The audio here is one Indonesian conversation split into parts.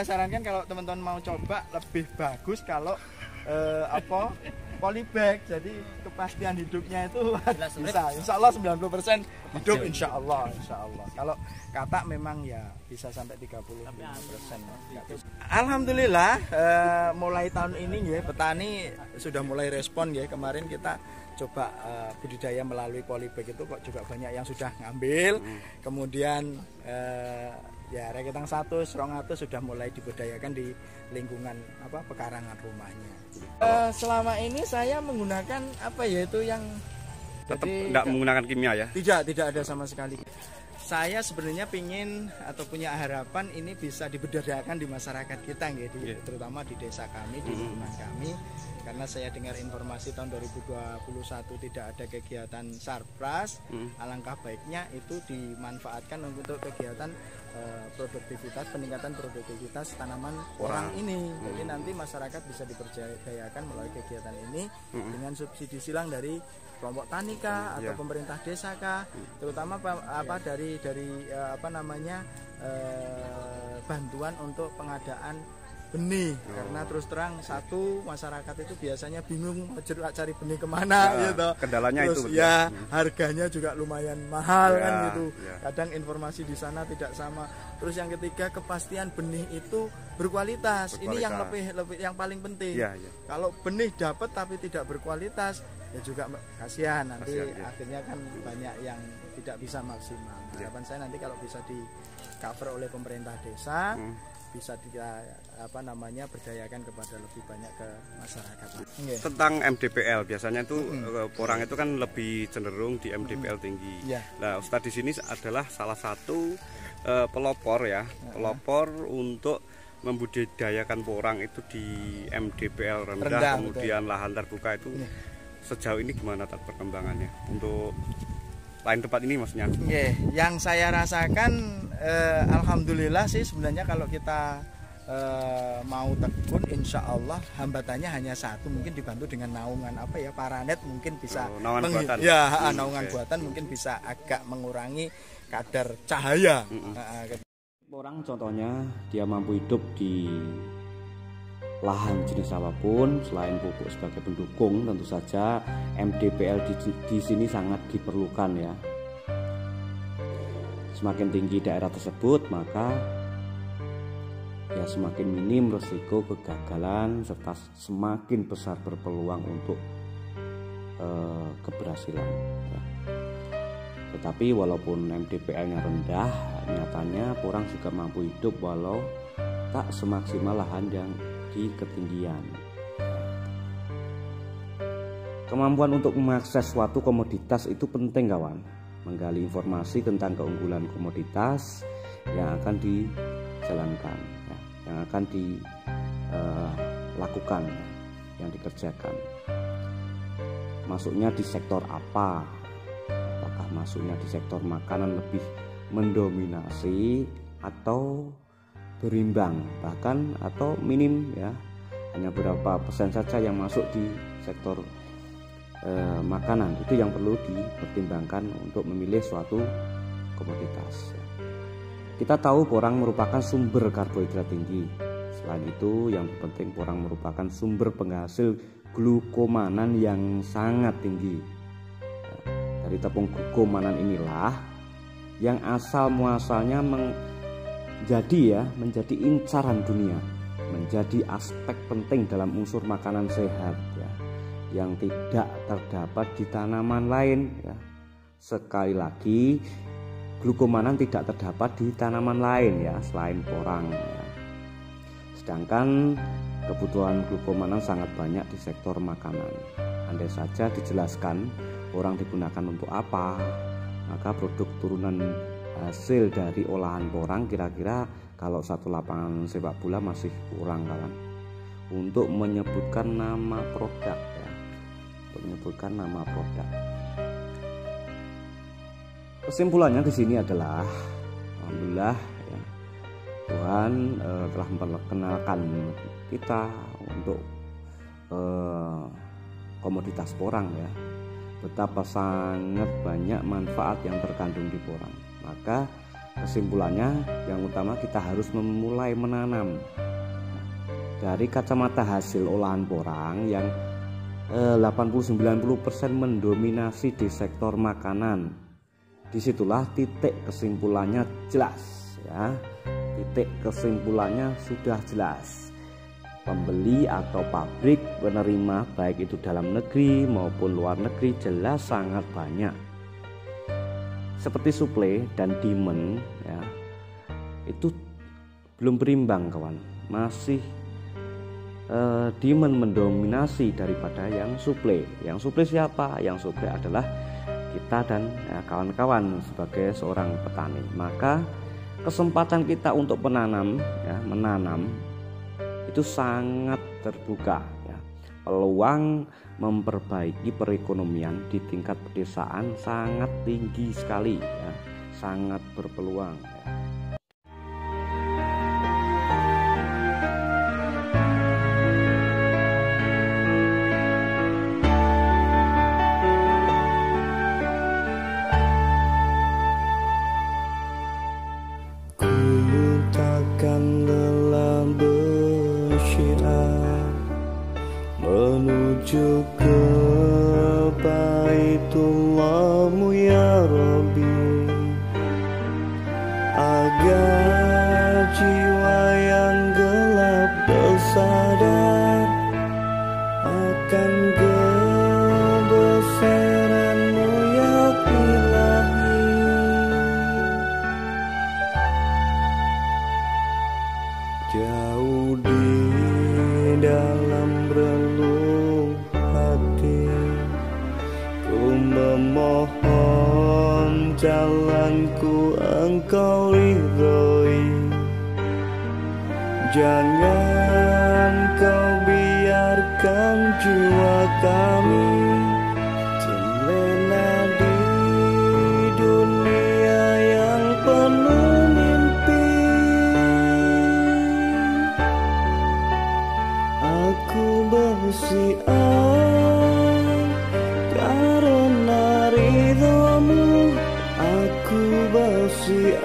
saya sarankan kalau teman-teman mau coba lebih bagus kalau polybag, jadi kepastian hidupnya itu bisa insya Allah 90% hidup insya Allah. Kalau katak memang ya bisa sampai 35%. Alhamdulillah mulai tahun ini ya petani sudah mulai respon ya. Kemarin kita coba budidaya melalui polybag itu kok juga banyak yang sudah ngambil. Kemudian ya reketang 100, 200 sudah mulai dibudidayakan di lingkungan pekarangan rumahnya. Selama ini saya menggunakan yang tetap tidak menggunakan kimia ya? Tidak ada sama sekali. Saya sebenarnya pingin atau punya harapan ini bisa diberdayakan di masyarakat kita, terutama di desa kami, di lingkungan kami. Karena saya dengar informasi tahun 2021 tidak ada kegiatan sarpras, alangkah baiknya itu dimanfaatkan untuk kegiatan produktivitas, peningkatan produktivitas tanaman porang ini. Jadi nanti masyarakat bisa diberdayakan melalui kegiatan ini dengan subsidi silang dari kelompok tani kah atau pemerintah desa kah, terutama dari bantuan untuk pengadaan benih. Karena terus terang masyarakat itu biasanya bingung cari benih kemana gitu. Kendalanya terus, itu ya harganya juga lumayan mahal kan gitu. Kadang informasi di sana tidak sama. Terus yang ketiga, kepastian benih itu berkualitas. Ini yang yang paling penting. Kalau benih dapat tapi tidak berkualitas ya juga kasihan nanti akhirnya kan banyak yang tidak bisa maksimal. Harapan saya nanti kalau bisa di cover oleh pemerintah desa, bisa berdayakan kepada lebih banyak ke masyarakat. Tentang MDPL biasanya itu porang itu kan lebih cenderung di MDPL tinggi. Nah, Ustadz di sini adalah salah satu pelopor ya, pelopor untuk membudidayakan porang itu di MDPL rendah kemudian lahan terbuka itu. Sejauh ini gimana perkembangannya untuk lain tempat ini maksudnya? Yang saya rasakan alhamdulillah sih sebenarnya kalau kita mau tekun insya Allah hambatannya hanya satu, mungkin dibantu dengan naungan paranet mungkin bisa naungan buatan. Naungan buatan mungkin bisa agak mengurangi kadar cahaya. Porang contohnya dia mampu hidup di lahan jenis apapun selain pupuk sebagai pendukung. Tentu saja MDPL di sini sangat diperlukan ya. Semakin tinggi daerah tersebut maka ya semakin minim risiko kegagalan serta semakin besar berpeluang untuk keberhasilan ya. Tetapi walaupun MDPL-nya rendah, nyatanya porang juga mampu hidup walau tak semaksimal lahan yang di ketinggian. Kemampuan untuk mengakses suatu komoditas itu penting kawan. Menggali informasi tentang keunggulan komoditas yang akan dijalankan, yang akan dilakukan, yang dikerjakan. Masuknya di sektor apa? Apakah masuknya di sektor makanan lebih mendominasi atau berimbang bahkan atau minim ya, hanya berapa persen saja yang masuk di sektor makanan. Itu yang perlu dipertimbangkan untuk memilih suatu komoditas. Kita tahu porang merupakan sumber karbohidrat tinggi. Selain itu yang penting porang merupakan sumber penghasil glukomanan yang sangat tinggi. Dari tepung glukomanan inilah yang asal muasalnya menjadi incaran dunia, menjadi aspek penting dalam unsur makanan sehat ya, yang tidak terdapat di tanaman lain ya. Sekali lagi, glukomanan tidak terdapat di tanaman lain ya selain porang ya. Sedangkan kebutuhan glukomanan sangat banyak di sektor makanan. Andai saja dijelaskan porang digunakan untuk apa, maka produk turunan hasil dari olahan porang kira-kira kalau satu lapangan sepak bola masih kurang kawan untuk menyebutkan nama produk ya, Kesimpulannya di sini adalah alhamdulillah ya, Tuhan telah memperkenalkan kita untuk komoditas porang ya. Betapa sangat banyak manfaat yang terkandung di porang. Maka Kesimpulannya, yang utama kita harus memulai menanam. Dari kacamata hasil olahan porang yang 80-90% mendominasi di sektor makanan, disitulah titik kesimpulannya jelas ya. Titik kesimpulannya sudah jelas. Pembeli atau pabrik penerima baik itu dalam negeri maupun luar negeri jelas sangat banyak. Seperti supply dan demand ya, itu belum berimbang kawan. Masih demand mendominasi daripada yang supply. Yang supply siapa? Yang supply adalah kita dan kawan-kawan sebagai seorang petani. Maka kesempatan kita untuk menanam itu sangat terbuka ya. Peluang memperbaiki perekonomian di tingkat pedesaan sangat tinggi sekali ya. Sangat berpeluang ya. Menuju ke Baitullah-Mu ya Rabbi, agar jiwa yang gelap bersadar akan kebesaran-Mu ya Ilahi. Jauh di dalam relung hati, ku memohon jalanku Engkau ridhoi. Jangan Kau biarkan jiwa kami terlena di dunia yang penuh mimpi. Aku bersiar karena ridho-Mu, aku bersiar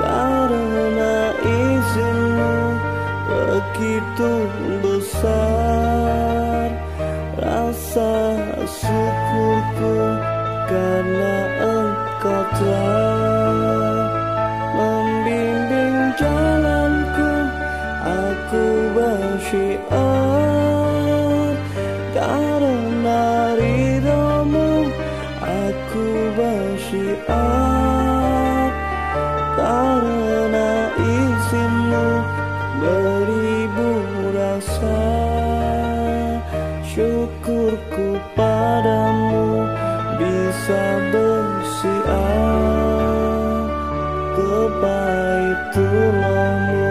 karena izin-Mu. Begitu besar rasa syukurku karena Engkau telah membimbing jalanku. Aku bersiar karena ridho-Mu, aku bersiar karena izin-Mu. Beribu rasa syukurku padamu, bisa bersiar ke Baitullah-Mu.